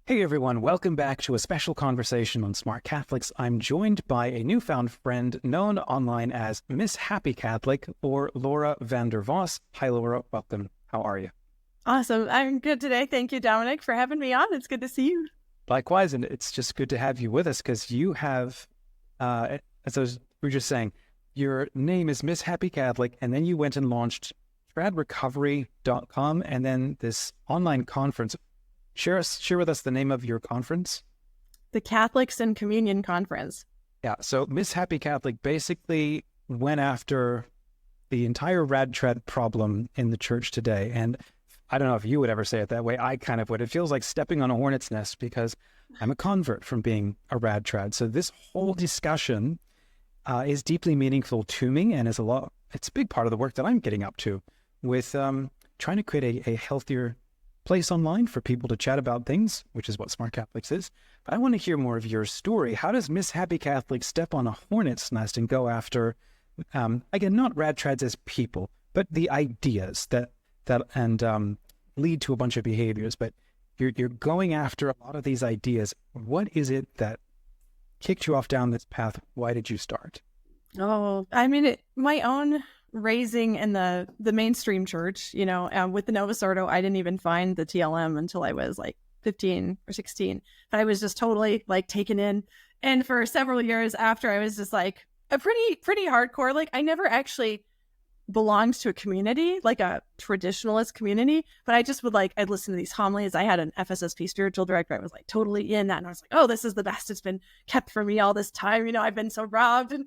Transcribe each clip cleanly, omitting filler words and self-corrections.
Hey everyone, welcome back to a special conversation on Smart Catholics. I'm joined by a newfound friend known online as Miss Happy Catholic, or Laura van der Vos. Hi Laura, welcome. How are you? Awesome. I'm good today. Thank you, Dominic, for having me on. It's good to see you. Likewise, and it's just good to have you with us because you have, as we were just saying, your name is Miss Happy Catholic, and then you went and launched TradRecovery.com and then this online conference. Share with us the name of your conference. The Catholics in Communion Conference. Yeah, so Miss Happy Catholic basically went after the entire radtrad problem in the church today. And I don't know if you would ever say it that way. I kind of would. It feels like stepping on a hornet's nest because I'm a convert from being a radtrad. So this whole discussion is deeply meaningful to me and it's a big part of the work that I'm getting up to with trying to create a healthier place online for people to chat about things, which is what Smart Catholics is. But I want to hear more of your story. How does Miss Happy Catholic step on a hornet's nest and go after, again, not radtrads as people, but the ideas that lead to a bunch of behaviors? But you're going after a lot of these ideas. What is it that kicked you off down this path? Why did you start? Oh, I mean, my own raising in the mainstream church, with the Novus Ordo, I didn't even find the TLM until I was like 15 or 16. But I was just totally like taken in. And for several years after, I was just like a pretty hardcore. Like I never actually belonged to a community, like a traditionalist community, but I just I'd listen to these homilies. I had an FSSP spiritual director. I was like totally in that. And I was like, oh, this is the best. It's been kept from me all this time. I've been so robbed. And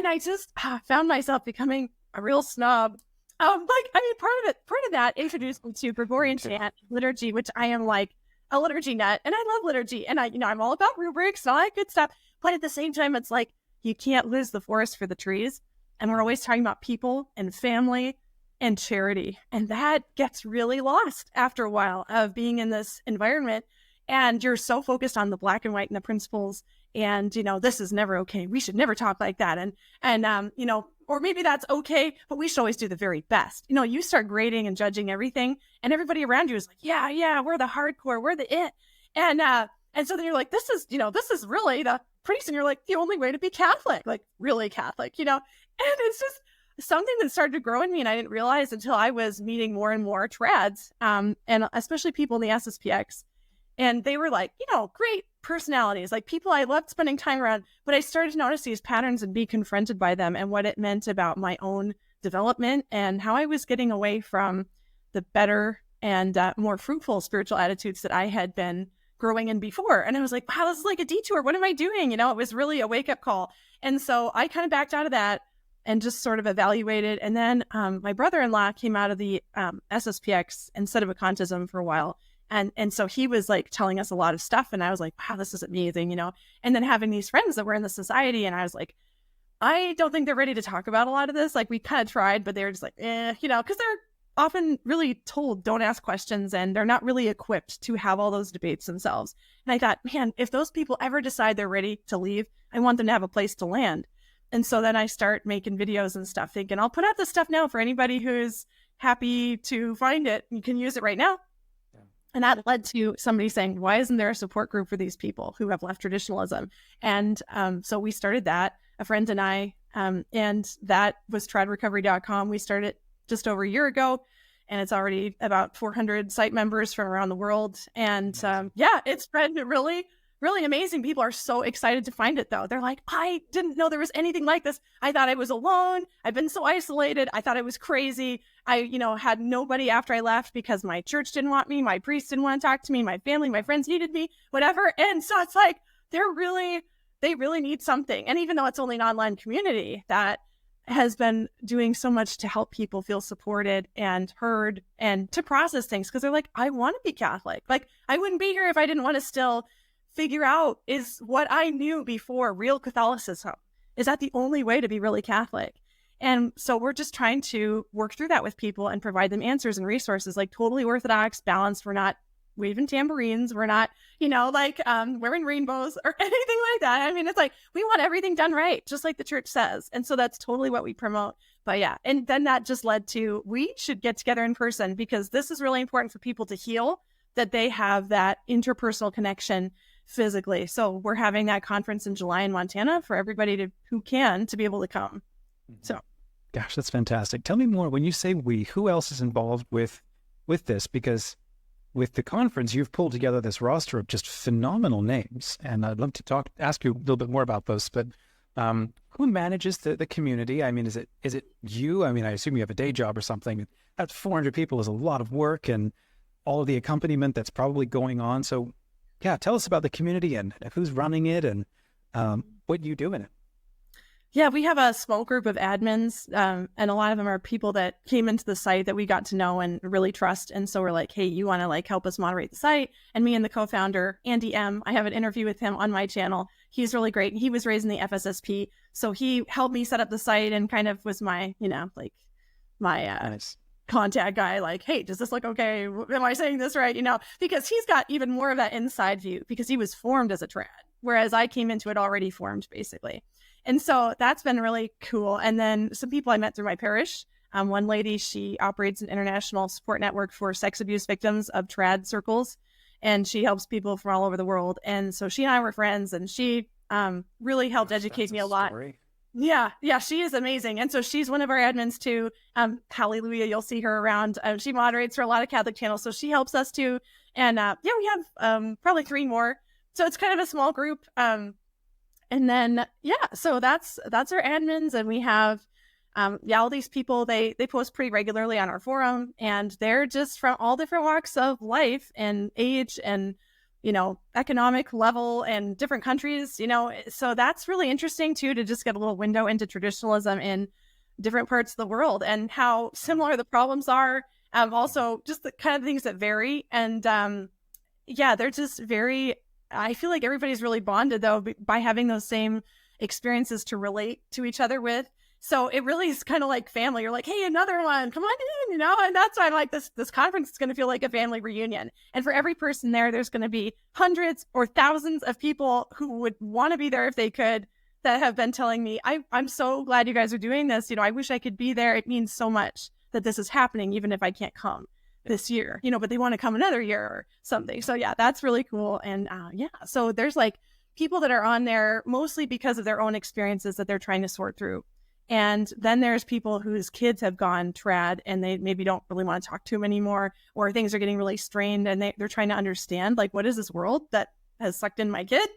I just found myself becoming a real snob. Part of that introduced me to Gregorian chant, liturgy, which I am like a liturgy nut. And I love liturgy. And I'm all about rubrics and all that good stuff. But at the same time, it's like, you can't lose the forest for the trees. And we're always talking about people and family and charity. And that gets really lost after a while of being in this environment. And you're so focused on the black and white and the principles. And, this is never okay. We should never talk like that. Or maybe that's okay, but we should always do the very best. You start grading and judging everything. And everybody around you is like, yeah, we're the hardcore. We're the it. And so then you're like, this is really the priest. And you're like, the only way to be Catholic, like really Catholic, And it's just something that started to grow in me, and I didn't realize until I was meeting more and more trads, and especially people in the SSPX. And they were like, great personalities, like people I loved spending time around. But I started to notice these patterns and be confronted by them and what it meant about my own development and how I was getting away from the better and more fruitful spiritual attitudes that I had been growing in before. And I was like, wow, this is like a detour. What am I doing? It was really a wake-up call. And so I kind of backed out of that and just sort of evaluated. And then my brother-in-law came out of the SSPX and sedevacantism for a while. And so he was like telling us a lot of stuff. And I was like, wow, this is amazing, And then having these friends that were in the society. And I was like, I don't think they're ready to talk about a lot of this. Like we kind of tried, but they were just like, because they're often really told don't ask questions and they're not really equipped to have all those debates themselves. And I thought, man, if those people ever decide they're ready to leave, I want them to have a place to land. And so then I start making videos and stuff thinking I'll put out this stuff now for anybody who's happy to find it. You can use it right now. Yeah. And that led to somebody saying, why isn't there a support group for these people who have left traditionalism? And so we started that, a friend and I, and that was TradRecovery.com. We started just over a year ago, and it's already about 400 site members from around the world. And it's spread really, really amazing. People are so excited to find it, though. They're like, I didn't know there was anything like this. I thought I was alone. I've been so isolated. I thought I was crazy. I, had nobody after I left because my church didn't want me. My priest didn't want to talk to me. My family, my friends hated me, whatever. And so it's like, they really need something. And even though it's only an online community that has been doing so much to help people feel supported and heard and to process things, because they're like, I want to be Catholic. Like, I wouldn't be here if I didn't want to still figure out, is what I knew before real Catholicism? Is that the only way to be really Catholic? And so we're just trying to work through that with people and provide them answers and resources, like totally orthodox, balanced. We're not waving tambourines. We're not, wearing rainbows or anything like that. I mean, it's like, we want everything done right, just like the church says. And so that's totally what we promote. But yeah, and then that just led to, we should get together in person because this is really important for people to heal that they have that interpersonal connection physically. So we're having that conference in July in Montana for everybody who can to be able to come. So, gosh, that's fantastic. Tell me more. When you say we, who else is involved with this? Because with the conference, you've pulled together this roster of just phenomenal names, and I'd love to ask you a little bit more about those. But who manages the community? I mean, is it you? I mean, I assume you have a day job or something. That's 400 people is a lot of work, and all of the accompaniment that's probably going on. So, yeah, tell us about the community and who's running it, and what you do in it. Yeah, we have a small group of admins, and a lot of them are people that came into the site that we got to know and really trust. And so we're like, hey, you want to like help us moderate the site? And me and the co-founder, Andy M., I have an interview with him on my channel. He's really great. He was raised in the FSSP. So he helped me set up the site and kind of was my, Nice. contact guy, like, hey, does this look okay? Am I saying this right? Because he's got even more of that inside view because he was formed as a trad, whereas I came into it already formed, basically. And so that's been really cool. And then some people I met through my parish. One lady, she operates an international support network for sex abuse victims of trad circles, and she helps people from all over the world. And so she and I were friends, and she really helped educate me a lot. Story. Yeah, she is amazing. And so she's one of our admins too. Hallelujah, you'll see her around. She moderates for a lot of Catholic channels, so she helps us too. And we have probably 3 more. So it's kind of a small group. And then, so that's our admins. And we have, all these people, they post pretty regularly on our forum, and they're just from all different walks of life and age and, economic level and different countries, so that's really interesting too, to just get a little window into traditionalism in different parts of the world and how similar the problems are. Also just the kind of things that vary. And, they're just I feel like everybody's really bonded though by having those same experiences to relate to each other with. So it really is kind of like family. You're like, hey, another one, come on in, and that's why I'm like, this conference is going to feel like a family reunion. And for every person there's going to be hundreds or thousands of people who would want to be there if they could, that have been telling me, I'm so glad you guys are doing this. I wish I could be there. It means so much that this is happening, even if I can't come this year, but they want to come another year or something. So yeah, that's really cool. And so there's like people that are on there mostly because of their own experiences that they're trying to sort through. And then there's people whose kids have gone trad and they maybe don't really want to talk to them anymore, or things are getting really strained and they're trying to understand, like, what is this world that has sucked in my kid?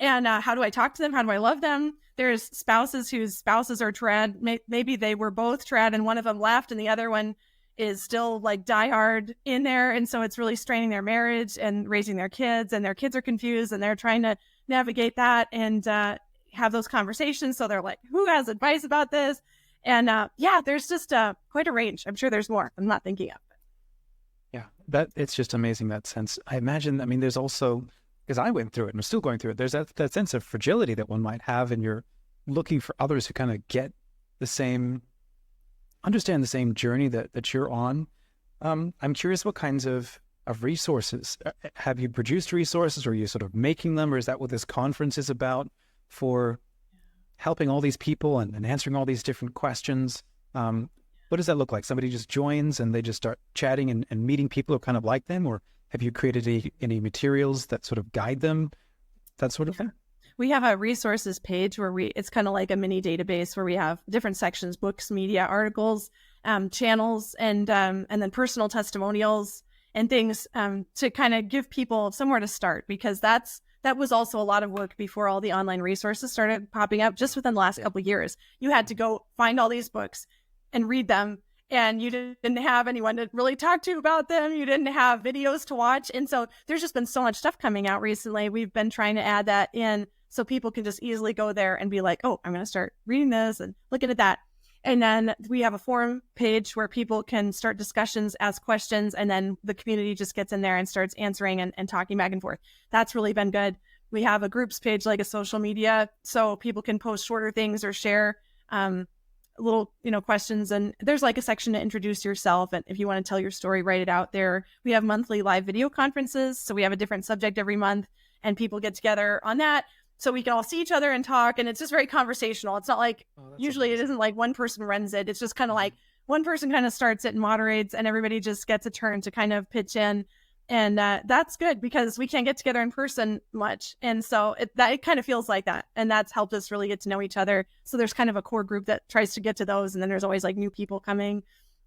And how do I talk to them? How do I love them? There's spouses whose spouses are trad. Maybe they were both trad and one of them left and the other one is still like diehard in there. And so it's really straining their marriage and raising their kids, and their kids are confused and they're trying to navigate that and have those conversations. So they're like, who has advice about this? And there's just quite a range. I'm sure there's more I'm not thinking of. Yeah, it's just amazing, that sense. I imagine, there's also, because I went through it and I'm still going through it, there's that sense of fragility that one might have, and you're looking for others who kind of understand the same journey that you're on. I'm curious, what kinds of resources have you produced? Resources, or are you sort of making them, or is that what this conference is about, for helping all these people and answering all these different questions? What does that look like? Somebody just joins and they just start chatting and meeting people who kind of like them, or have you created any materials that sort of guide them, that sort of thing? We have a resources page where it's kind of like a mini database where we have different sections: books, media, articles, channels, and then personal testimonials and things to kind of give people somewhere to start, because that was also a lot of work before all the online resources started popping up. Just within the last couple of years, you had to go find all these books and read them, and you didn't have anyone to really talk to about them. You didn't have videos to watch. And so there's just been so much stuff coming out recently. We've been trying to add that in so people can just easily go there and be like, oh, I'm going to start reading this and looking at that. And then we have a forum page where people can start discussions, ask questions, and then the community just gets in there and starts answering and talking back and forth. That's really been good. We have a groups page, like a social media, so people can post shorter things or share little, questions. And there's like a section to introduce yourself. And if you want to tell your story, write it out there. We have monthly live video conferences. So we have a different subject every month and people get together on that. So we can all see each other and talk, and it's just very conversational. It's not like, usually amazing. It isn't like one person runs it. It's just kind of like one person kind of starts it and moderates, and everybody just gets a turn to kind of pitch in. And that's good because we can't get together in person much. And so it kind of feels like that. And that's helped us really get to know each other. So there's kind of a core group that tries to get to those. And then there's always like new people coming.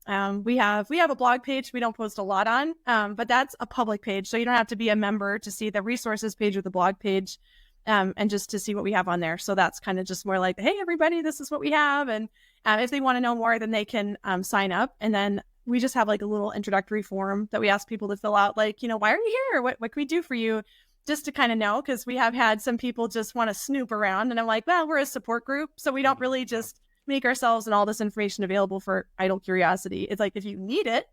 We have a blog page we don't post a lot on, but that's a public page. So you don't have to be a member to see the resources page or the blog page, and just to see what we have on there. So that's kind of just more like, hey, everybody, this is what we have. And if they want to know more, then they can sign up. And then we just have like a little introductory form that we ask people to fill out, like, why are you here? What can we do for you? Just to kind of know, because we have had some people just want to snoop around. And I'm like, well, we're a support group, so we don't really just make ourselves and all this information available for idle curiosity. It's like, if you need it,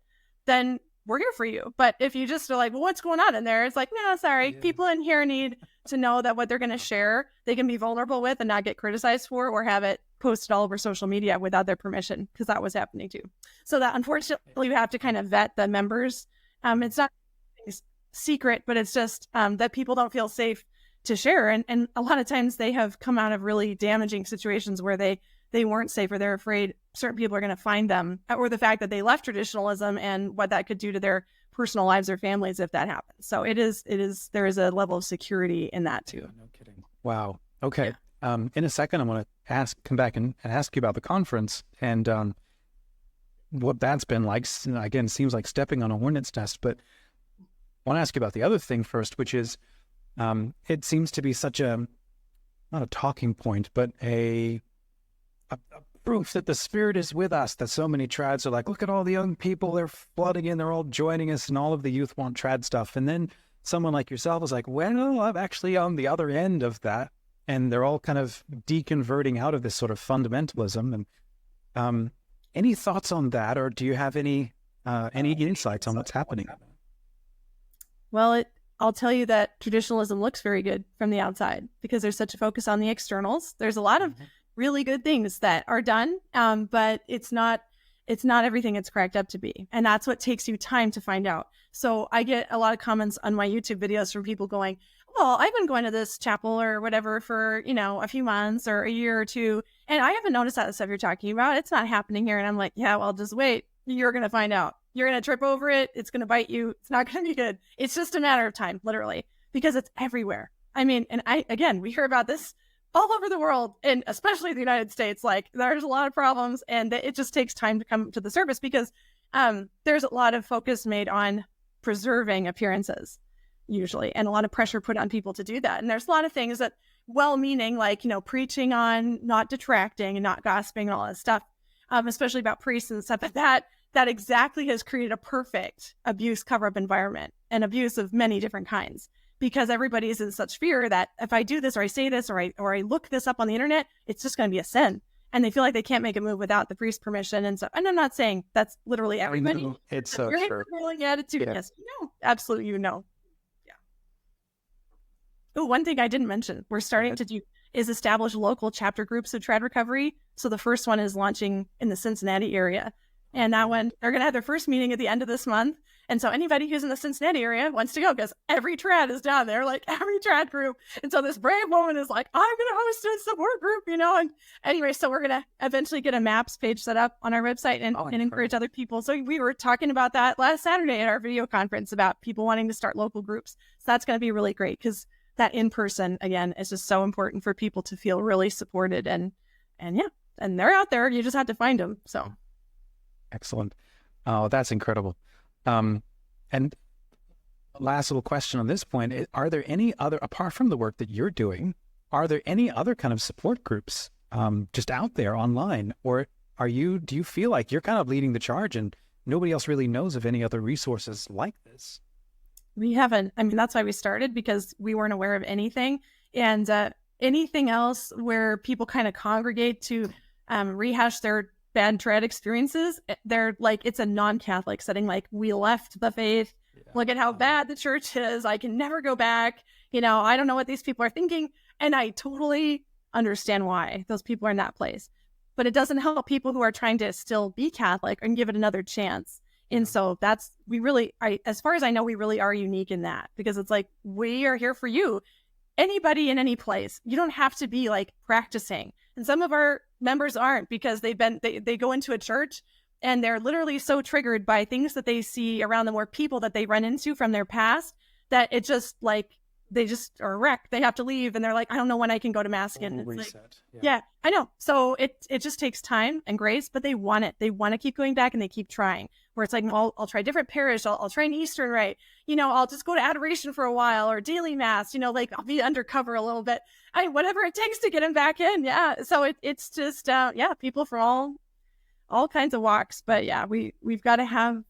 then we're here for you. But if you just are like, well, what's going on in there? It's like, no, sorry. Yeah. People in here need to know that what they're going to share, they can be vulnerable with and not get criticized for, or have it posted all over social media without their permission, because that was happening too. So that, unfortunately, we have to kind of vet the members. It's not secret, but it's just that people don't feel safe to share. And a lot of times they have come out of really damaging situations where they weren't safe, or they're afraid certain people are going to find them, or the fact that they left traditionalism and what that could do to their personal lives or families if that happens. So there is a level of security in that too. No kidding. Wow. Okay. Yeah. In a second, I want to come back and ask you about the conference and what that's been like. Again, it seems like stepping on a hornet's nest, but I want to ask you about the other thing first, which is it seems to be such not a talking point, but a proof that the Spirit is with us, that so many trads are like, look at all the young people, they're flooding in, they're all joining us, and all of the youth want trad stuff. And then someone like yourself is like, well, I'm actually on the other end of that. And they're all kind of deconverting out of this sort of fundamentalism. And any thoughts on that, or do you have any insights on what's happening? Well, I'll tell you that traditionalism looks very good from the outside because there's such a focus on the externals. There's a lot of really good things that are done, but it's not everything it's cracked up to be. And that's what takes you time to find out. So I get a lot of comments on my YouTube videos from people going, well, I've been going to this chapel or whatever for, a few months or a year or two, and I haven't noticed that stuff you're talking about. It's not happening here. And I'm like, yeah, well, just wait. You're going to find out. You're going to trip over it. It's going to bite you. It's not going to be good. It's just a matter of time, literally, because it's everywhere. I mean, and we hear about this all over the world, and especially the United States. Like, there's a lot of problems, and it just takes time to come to the surface because there's a lot of focus made on preserving appearances, usually, and a lot of pressure put on people to do that. And there's a lot of things that, well-meaning, like, preaching on not detracting and not gossiping and all that stuff, especially about priests and stuff like that exactly has created a perfect abuse cover-up environment, and abuse of many different kinds, because everybody is in such fear that if I do this, or I say this, or I look this up on the internet, it's just going to be a sin. And they feel like they can't make a move without the priest's permission. And so, and I'm not saying that's literally everybody. No, it's so true. Attitude. Yeah. Yes, absolutely, Yeah. Oh, one thing I didn't mention, we're starting to do is establish local chapter groups of TradRecovery. So the first one is launching in the Cincinnati area. And that one, they're going to have their first meeting at the end of this month. And so anybody who's in the Cincinnati area wants to go, because every trad is down there, like every trad group. And so this brave woman is like, I'm going to host a support group, And anyway, so we're going to eventually get a maps page set up on our website and encourage other people. So we were talking about that last Saturday at our video conference about people wanting to start local groups. So that's going to be really great, because that in person, again, is just so important for people to feel really supported. And they're out there. You just have to find them. So. Excellent. Oh, that's incredible. And last little question on this point, are there any other, apart from the work that you're doing, are there any other kind of support groups just out there online? Or do you feel like you're kind of leading the charge and nobody else really knows of any other resources like this? We haven't. I mean, that's why we started, because we weren't aware of anything. And anything else where people kind of congregate to rehash their bad trad experiences, they're like, it's a non-Catholic setting, like, we left the faith, look at how bad the church is, I can never go back, I don't know what these people are thinking. And I totally understand why those people are in that place, but it doesn't help people who are trying to still be Catholic and give it another chance. And so as far as I know, we really are unique in that, because it's like, we are here for you, anybody in any place. You don't have to be like practicing. And some of our members aren't, because they go into a church And they're literally so triggered by things that they see around them or people that they run into from their past that it just like, they just are wrecked. They have to leave and they're like, I don't know when I can go to mass again. It's Reset. like, yeah, I know. So it just takes time and grace, but they want it. They want to keep going back and they keep trying. Where it's like, I'll try different parish. I'll try an Eastern rite. I'll just go to adoration for a while or daily mass, like I'll be undercover a little bit. Whatever it takes to get them back in. Yeah. So it's just, people from all kinds of walks. But yeah, we've got to have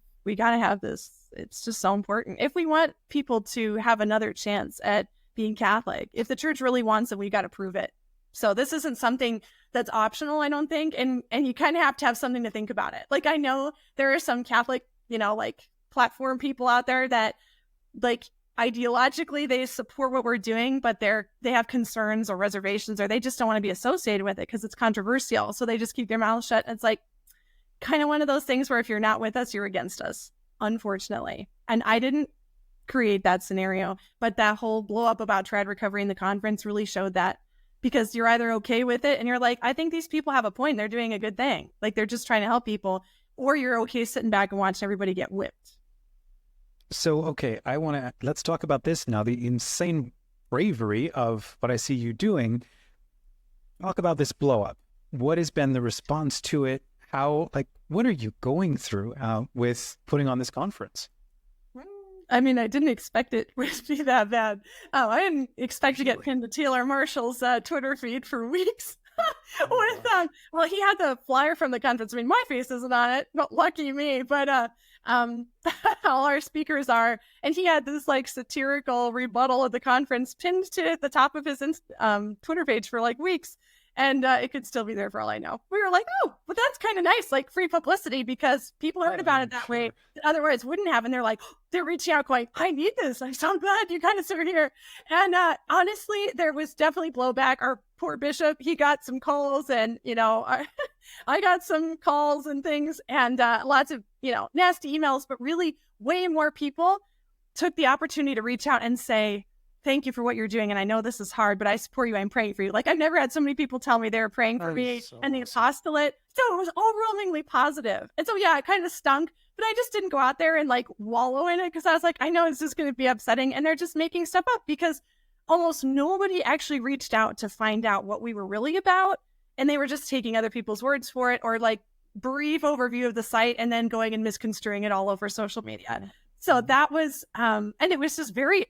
this. It's just so important. If we want people to have another chance at being Catholic, if the church really wants it, we got to prove it. So this isn't something that's optional, I don't think. And you kind of have to have something to think about it. Like, I know there are some Catholic, like platform people out there that like ideologically they support what we're doing, but they have concerns or reservations, or they just don't want to be associated with it because it's controversial. So they just keep their mouths shut. And it's like kind of one of those things where if you're not with us, you're against us, unfortunately. And I didn't create that scenario, but that whole blow up about TradRecovery in the conference really showed that, because you're either okay with it and you're like, I think these people have a point, they're doing a good thing, like they're just trying to help people, or you're okay sitting back and watching everybody get whipped. So, okay, let's talk about this now, the insane bravery of what I see you doing. Talk about this blow up. What has been the response to it? What are you going through with putting on this conference? I mean, I didn't expect it to be that bad. I didn't expect to get pinned to Taylor Marshall's Twitter feed for weeks. Well, he had the flyer from the conference. I mean, my face isn't on it, but lucky me. But all our speakers are, and he had this like satirical rebuttal of the conference pinned to the top of his Twitter page for like weeks. And it could still be there for all I know. We were like, oh, but that's kind of nice, like free publicity, because people heard about it that way that otherwise wouldn't have. And they're like, they're reaching out going, I need this. I'm so glad you kind of are here. And honestly, there was definitely blowback. Our poor bishop, he got some calls and, I got some calls and things and lots of, nasty emails, but really way more people took the opportunity to reach out and say, thank you for what you're doing. And I know this is hard, but I support you. I'm praying for you. Like, I've never had so many people tell me they were praying for me and the apostolate. So it was overwhelmingly positive. And so, yeah, it kind of stunk, but I just didn't go out there and like wallow in it because I was like, I know it's just going to be upsetting. And they're just making stuff up because almost nobody actually reached out to find out what we were really about. And they were just taking other people's words for it, or like brief overview of the site and then going and misconstruing it all over social media. So that was, and it was just very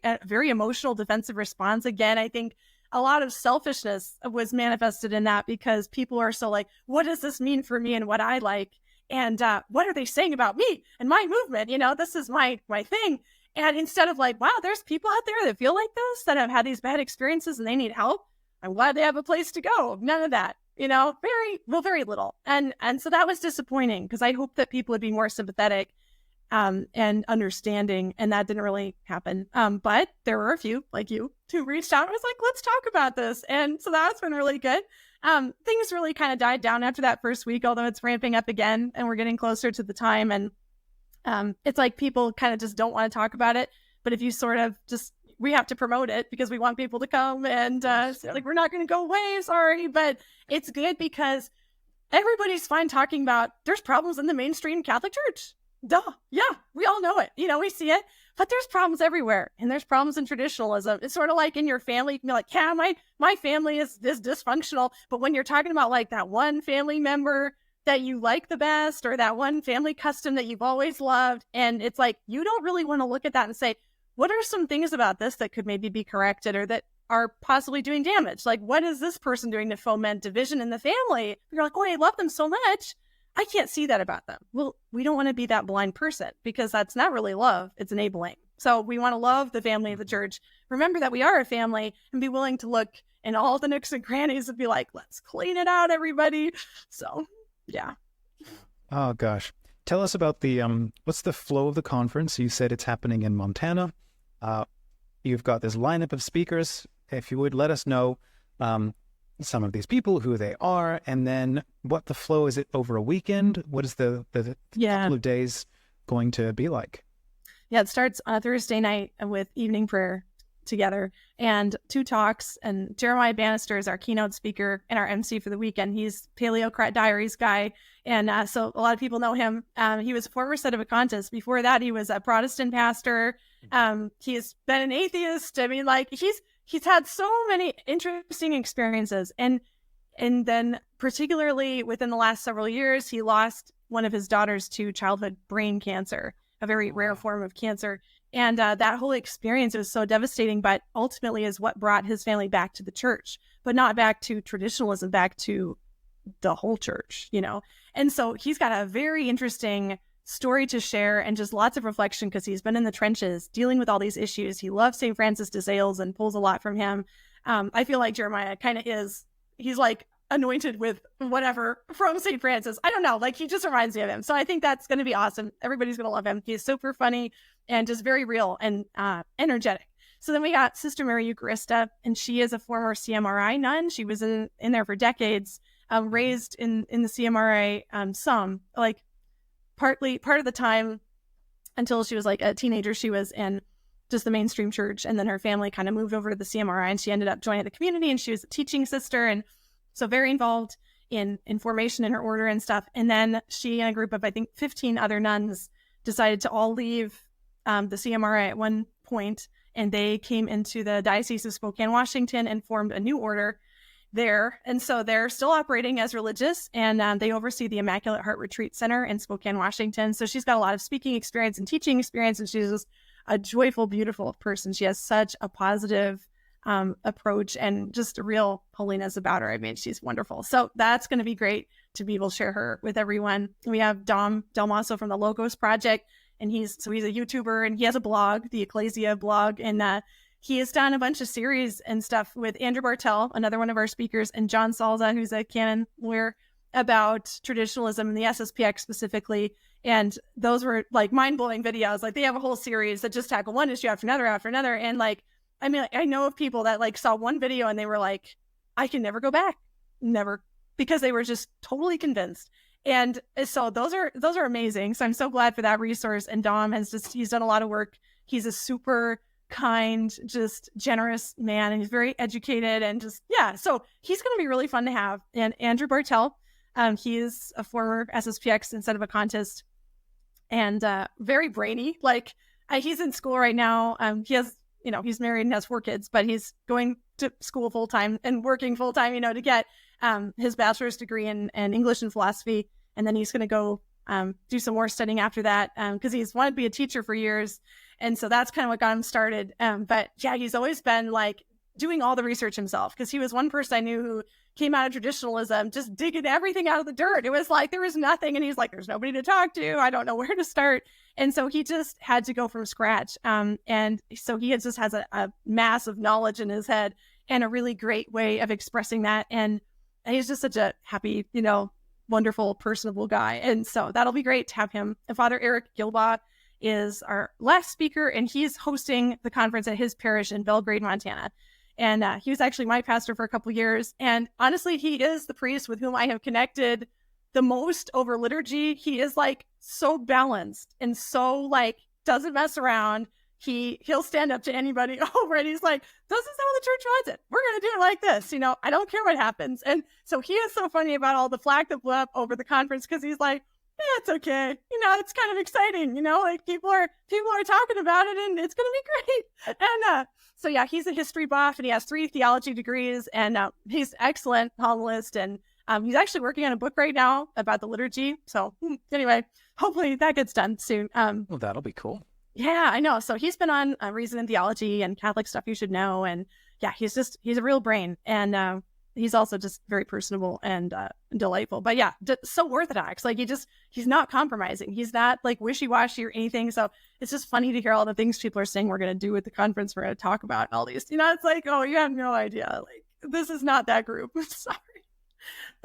emotional defensive response. Again, I think a lot of selfishness was manifested in that because people are so like, what does this mean for me and what I like? And what are they saying about me and my movement? This is my thing. And instead of like, wow, there's people out there that feel like this, that have had these bad experiences and they need help. I'm glad they have a place to go. None of that, very little. And so that was disappointing because I hoped that people would be more sympathetic and understanding, and that didn't really happen. But there were a few like you who reached out and was like, let's talk about this. And so that's been really good. Things really kind of died down after that first week, although it's ramping up again and we're getting closer to the time. And it's like people kind of just don't want to talk about it. But if you sort of we have to promote it because we want people to come and like, we're not going to go away. Sorry. But it's good because everybody's fine talking about there's problems in the mainstream Catholic Church. Duh. Yeah, we all know it. We see it, but there's problems everywhere. And there's problems in traditionalism. It's sort of like in your family, you can be like, yeah, my family is dysfunctional. But when you're talking about like that one family member that you like the best, or that one family custom that you've always loved, and it's like, you don't really want to look at that and say, what are some things about this that could maybe be corrected or that are possibly doing damage? Like, what is this person doing to foment division in the family? You're like, oh, I love them so much. I can't see that about them. Well, we don't want to be that blind person because that's not really love. It's enabling. So we want to love the family of the church. Remember that we are a family and be willing to look in all the nooks and crannies and be like, let's clean it out, everybody. So, yeah. Oh, gosh. Tell us about the, what's the flow of the conference? You said it's happening in Montana. You've got this lineup of speakers. If you would let us know, some of these people, who they are, and then what the flow is. It over a weekend? What is the couple of days going to be like? Yeah, it starts on a Thursday night with evening prayer together and 2 talks. And Jeremiah Banister is our keynote speaker and our MC for the weekend. He's Paleocrat Diaries guy. And so a lot of people know him. He was a former sedevacantist. Before that, he was a Protestant pastor. He's been an atheist. I mean, like he's had so many interesting experiences. And then particularly within the last several years, he lost one of his daughters to childhood brain cancer, a very rare form of cancer. And that whole experience was so devastating, but ultimately is what brought his family back to the church, but not back to traditionalism, back to the whole church, you know? And so he's got a very interesting story to share and just lots of reflection because he's been in the trenches dealing with all these issues. He loves St. Francis de Sales and pulls a lot from him. I feel like Jeremiah kind of he's like anointed with whatever from St. Francis. I don't know, like he just reminds me of him. So I think that's going to be awesome. Everybody's going to love him. He's super funny and just very real and energetic. So then we got Sister Mary Eucharista, and she is a former CMRI nun. She was in there for decades, raised in the CMRI, some like part of the time until she was like a teenager, she was in just the mainstream church. And then her family kind of moved over to the CMRI and she ended up joining the community, and she was a teaching sister. And so very involved in formation in her order and stuff. And then she and a group of, I think, 15 other nuns decided to all leave the CMRI at one point, and they came into the Diocese of Spokane, Washington, and formed a new order there. And so they're still operating as religious, and they oversee the Immaculate Heart Retreat Center in Spokane, Washington. So she's got a lot of speaking experience and teaching experience, and she's just a joyful, beautiful person. She has such a positive approach and just a real holiness about her. I mean, she's wonderful. So that's going to be great to be able to share her with everyone. We have Dolmasso from the Logos Project, and he's a YouTuber, and he has a blog, the Ecclesia blog, and he has done a bunch of series and stuff with Andrew Bartel, another one of our speakers, and John Salza, who's a canon lawyer, about traditionalism and the SSPX specifically. And those were like mind-blowing videos. Like they have a whole series that just tackle one issue after another. And like, I mean, I know of people that like saw one video and they were like, I can never go back. Never. Because they were just totally convinced. And so those are amazing. So I'm so glad for that resource. And Dom he's done a lot of work. He's a super kind, just generous man, and he's very educated and just, yeah. So he's going to be really fun to have. And Andrew Bartel, he is a former SSPX instead of a contest, and very brainy. Like he's in school right now. He's married and has 4 kids, but he's going to school full time and working full time, to get his bachelor's degree in English and philosophy. And then he's going to go do some more studying after that because he's wanted to be a teacher for years. And so that's kind of what got him started. But yeah, he's always been like doing all the research himself, because he was one person I knew who came out of traditionalism, just digging everything out of the dirt. It was like there was nothing. And he's like, there's nobody to talk to. I don't know where to start. And so he just had to go from scratch. And so he just has a mass of knowledge in his head and a really great way of expressing that. And he's just such a happy, wonderful, personable guy. And so that'll be great to have him. And Father Eric Gilbaugh is our last speaker, and he's hosting the conference at his parish in Belgrade, Montana. And he was actually my pastor for a couple years. And honestly, he is the priest with whom I have connected the most over liturgy. He is like so balanced and so like doesn't mess around. He'll stand up to anybody over it. He's like, this is how the church wants it. We're going to do it like this. I don't care what happens. And so he is so funny about all the flack that blew up over the conference, because he's like, yeah, it's okay. It's kind of exciting. Like people are talking about it, and it's going to be great. And so yeah, he's a history buff, and he has 3 theology degrees, and he's excellent homilist, and he's actually working on a book right now about the liturgy. So anyway, hopefully that gets done soon. Well, that'll be cool. Yeah, I know. So he's been on Reason in Theology and Catholic Stuff You Should Know. And yeah, he's a real brain. And he's also just very personable and delightful. But yeah, so orthodox. Like he's not compromising. He's not like wishy-washy or anything. So it's just funny to hear all the things people are saying we're going to do at the conference, we're going to talk about, and all these. It's like, oh, you have no idea. Like, this is not that group. Sorry.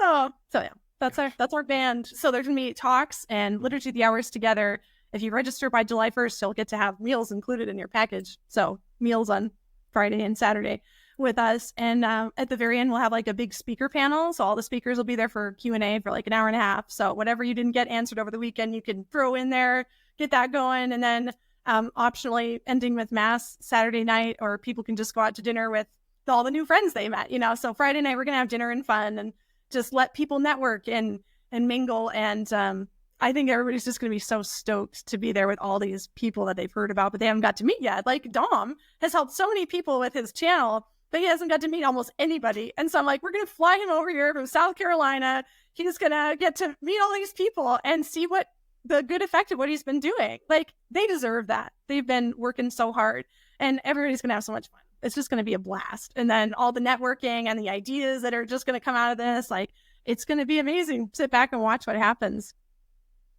So yeah, that's our band. So there's going to be talks and liturgy of the hours together. If you register by July 1st, you'll get to have meals included in your package. So meals on Friday and Saturday with us. And at the very end, we'll have like a big speaker panel. So all the speakers will be there for Q&A for like an hour and a half. So whatever you didn't get answered over the weekend, you can throw in there, get that going. And then optionally ending with mass Saturday night, or people can just go out to dinner with all the new friends they met, so Friday night we're going to have dinner and fun and just let people network and mingle. And I think everybody's just going to be so stoked to be there with all these people that they've heard about, but they haven't got to meet yet. Like Dom has helped so many people with his channel, but he hasn't got to meet almost anybody. And so I'm like, we're going to fly him over here from South Carolina. He's going to get to meet all these people and see what the good effect of what he's been doing. Like, they deserve that. They've been working so hard, and everybody's going to have so much fun. It's just going to be a blast. And then all the networking and the ideas that are just going to come out of this, like, it's going to be amazing. Sit back and watch what happens.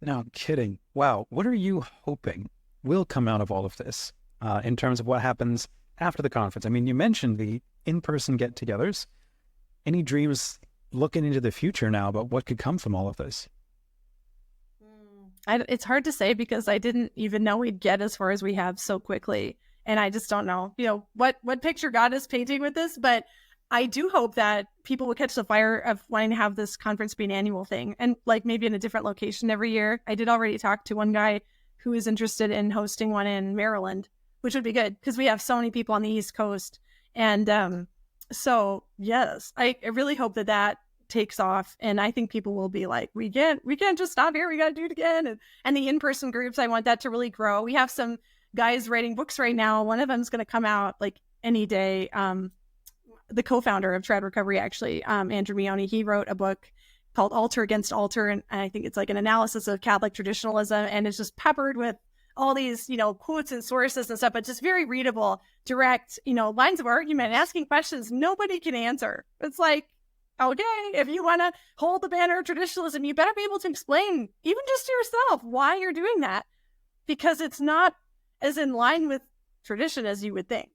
No kidding. Wow. What are you hoping will come out of all of this in terms of what happens after the conference? I mean, you mentioned the in-person get-togethers. Any dreams looking into the future now about what could come from all of this? It's hard to say, because I didn't even know we'd get as far as we have so quickly. And I just don't know, what picture God is painting with this. But I do hope that people will catch the fire of wanting to have this conference be an annual thing, and like maybe in a different location every year. I did already talk to one guy who is interested in hosting one in Maryland, which would be good because we have so many people on the East Coast. And so, yes, I really hope that takes off. And I think people will be like, we can't just stop here. We got to do it again. And the in-person groups, I want that to really grow. We have some guys writing books right now. One of them is going to come out like any day. The co-founder of TradRecovery, actually, Andrew Mione, he wrote a book called Altar Against Altar. And I think it's like an analysis of Catholic traditionalism. And it's just peppered with all these, quotes and sources and stuff, but just very readable, direct, lines of argument, asking questions nobody can answer. It's like, okay, if you want to hold the banner of traditionalism, you better be able to explain, even just to yourself, why you're doing that, because it's not as in line with tradition as you would think.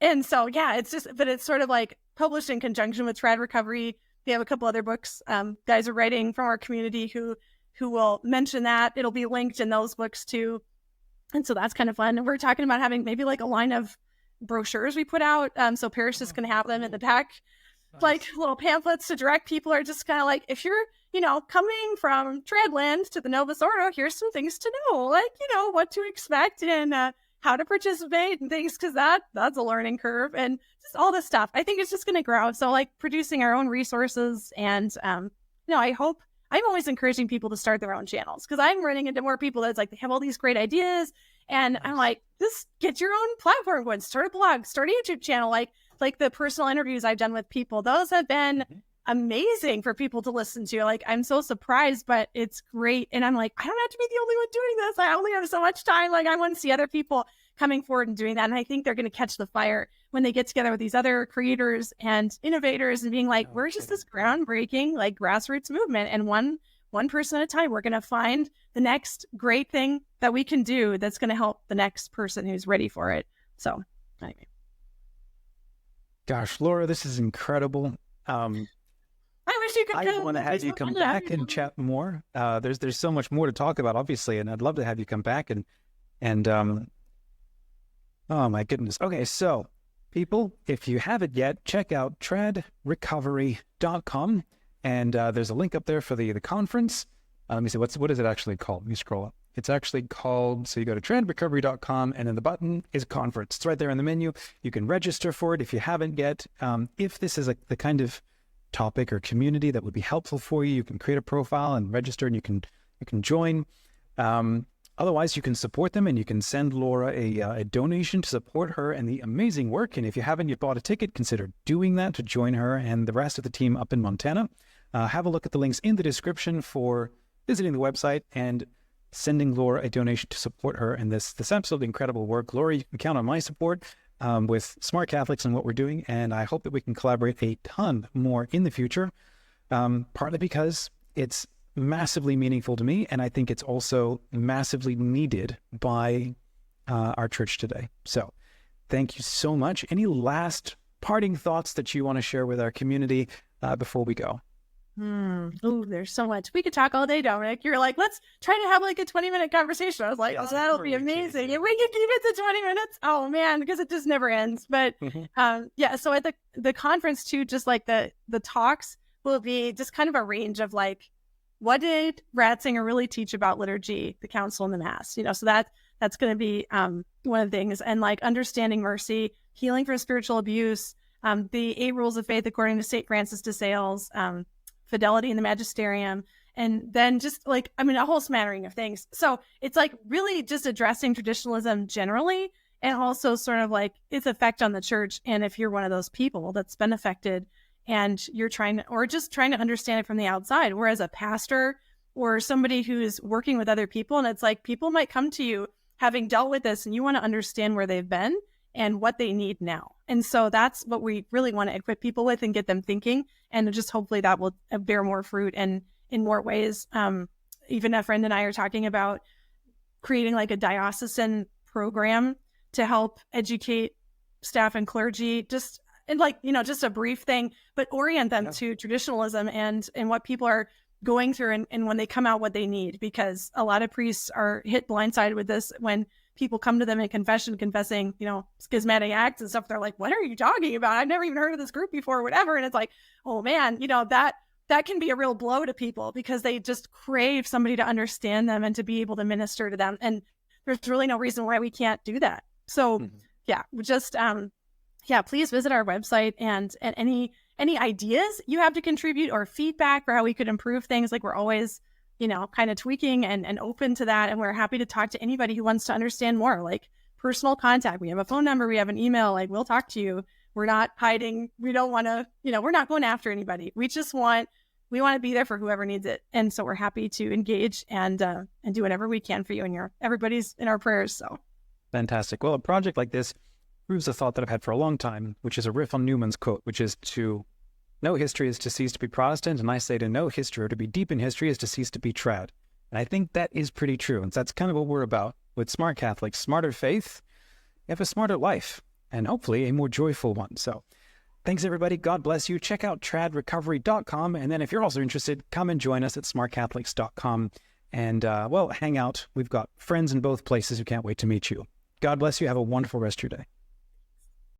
And so, yeah, but it's sort of like published in conjunction with TradRecovery. We have a couple other books. Guys are writing from our community who will mention that. It'll be linked in those books too. And so that's kind of fun. And we're talking about having maybe like a line of brochures we put out. So parishes can have them in the back. Nice. Like little pamphlets to direct people, are just kind of like, if you're, coming from Tradland to the Novus Ordo, here's some things to know, like, what to expect and how to participate and things, because that's a learning curve and just all this stuff. I think it's just going to grow. So like producing our own resources and, I hope, I'm always encouraging people to start their own channels, because I'm running into more people that's like, they have all these great ideas. And I'm like, just get your own platform going, start a blog, start a YouTube channel. Like the personal interviews I've done with people, those have been amazing for people to listen to. Like, I'm so surprised, but it's great. And I'm like, I don't have to be the only one doing this. I only have so much time. Like, I want to see other people coming forward and doing that. And I think they're going to catch the fire when they get together with these other creators and innovators and being like, we're just this groundbreaking, like, grassroots movement. And one person at a time, we're going to find the next great thing that we can do that's going to help the next person who's ready for it. So anyway. Gosh, Laura, this is incredible. I wish you could. I want to have you come back and chat more. There's so much more to talk about, obviously, and I'd love to have you come back and oh my goodness. Okay, so people, if you haven't yet, check out TradRecovery.com, and there's a link up there for the conference. Let me see, what is it actually called? Let me scroll up. It's actually called, so you go to TradRecovery.com, and then the button is conference. It's right there in the menu. You can register for it if you haven't yet. If this is the kind of topic or community that would be helpful for you, you can create a profile and register, and you can join. Otherwise, you can support them, and you can send Laura a donation to support her and the amazing work. And if you haven't yet bought a ticket, consider doing that to join her and the rest of the team up in Montana. Have a look at the links in the description for visiting the website and sending Laura a donation to support her and this absolutely incredible work. Laura, you can count on my support with Smart Catholics and what we're doing, and I hope that we can collaborate a ton more in the future, partly because it's massively meaningful to me, and I think it's also massively needed by our church today. So thank you so much. Any last parting thoughts that you want to share with our community before we go? Oh, there's so much. We could talk all day, Dominic. You're like, let's try to have like a 20-minute conversation. I was like, oh, that'll be amazing. If we could keep it to 20 minutes, oh man, because it just never ends. But yeah, so at the conference too, just like the talks will be just kind of a range of like, what did Ratzinger really teach about liturgy, the council, and the mass? So That's going to be one of the things. And like understanding mercy, healing from spiritual abuse, the 8 rules of faith according to St. Francis de Sales, fidelity in the magisterium, and then just like, I mean, a whole smattering of things. So it's like really just addressing traditionalism generally, and also sort of like its effect on the church. And if you're one of those people that's been affected and you're trying to, or just trying to understand it from the outside, whereas a pastor or somebody who's working with other people, and it's like people might come to you having dealt with this and you want to understand where they've been and what they need now. And so that's what we really want to equip people with and get them thinking. And just hopefully that will bear more fruit and in more ways. Even a friend and I are talking about creating like a diocesan program to help educate staff and clergy, just and like, you know, just a brief thing, but orient them to traditionalism and what people are going through and when they come out, what they need, because a lot of priests are hit blindsided with this when people come to them in confession, confessing, you know, schismatic acts and stuff. They're like, what are you talking about? I've never even heard of this group before or whatever. And it's like, oh man, you know, that can be a real blow to people because they just crave somebody to understand them and to be able to minister to them. And there's really no reason why we can't do that. So yeah, just, please visit our website and any ideas you have to contribute or feedback for how we could improve things. Like we're always, you know, kind of tweaking and open to that. And we're happy to talk to anybody who wants to understand more, like personal contact. We have a phone number, we have an email, like we'll talk to you. We're not hiding. We don't want to, you know, we're not going after anybody. We want to be there for whoever needs it. And so we're happy to engage and do whatever we can for you, and everybody's in our prayers. So fantastic. Well, a project like this proves a thought that I've had for a long time, which is a riff on Newman's quote, which is to know history is to cease to be Protestant. And I say to know history or to be deep in history is to cease to be trad. And I think that is pretty true. And that's kind of what we're about with Smart Catholics. Smarter faith, you have a smarter life, and hopefully a more joyful one. So thanks, everybody. God bless you. Check out TradRecovery.com. And then if you're also interested, come and join us at smartcatholics.com and, hang out. We've got friends in both places who can't wait to meet you. God bless you. Have a wonderful rest of your day.